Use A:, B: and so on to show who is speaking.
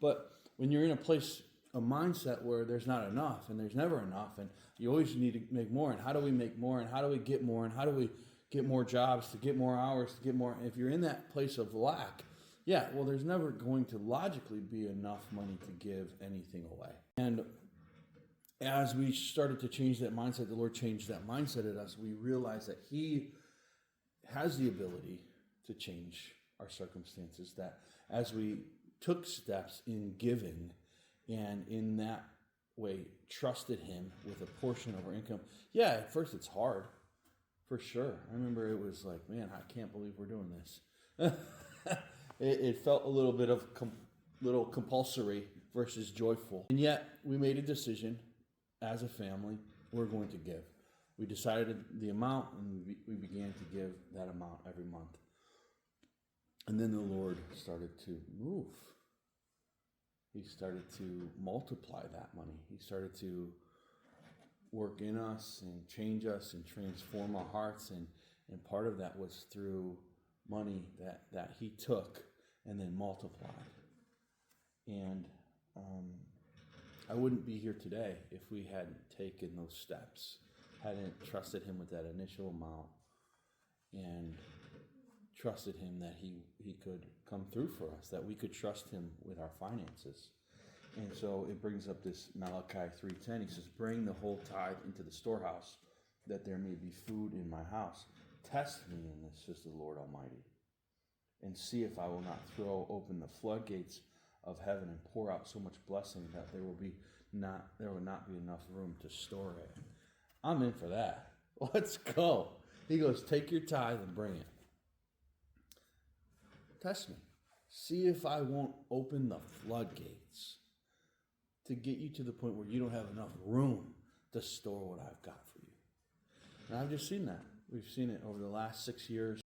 A: But when you're in a mindset where there's not enough and there's never enough, and you always need to make more, and how do we make more, and how do we get more, and how do we get more jobs to get more hours to get more? And if you're in that place of lack, yeah, well, there's never going to logically be enough money to give anything away. And as we started to change that mindset, the Lord changed that mindset at us. We realized that He has the ability to change our circumstances, that as we took steps in giving and in that way trusted Him with a portion of our income. Yeah, at first it's hard, for sure. I remember it was like, man, I can't believe we're doing this. it felt a little bit of little compulsory versus joyful. And yet we made a decision as a family, we're going to give. We decided the amount, and we began to give that amount every month. And then the Lord started to move. He started to multiply that money. He started to work in us and change us and transform our hearts. And part of that was through money that He took and then multiplied. And I wouldn't be here today if we hadn't taken those steps, hadn't trusted Him with that initial amount, and trusted Him that he could come through for us, that we could trust Him with our finances. And so it brings up this Malachi 3:10. He says, bring the whole tithe into the storehouse, that there may be food in my house. Test me in this, says the Lord Almighty, and see if I will not throw open the floodgates of heaven and pour out so much blessing that there will not be enough room to store it. I'm in for that. Let's go. He goes, take your tithe and bring it. Test me. See if I won't open the floodgates to get you to the point where you don't have enough room to store what I've got for you. And I've just seen that. We've seen it over the last 6 years.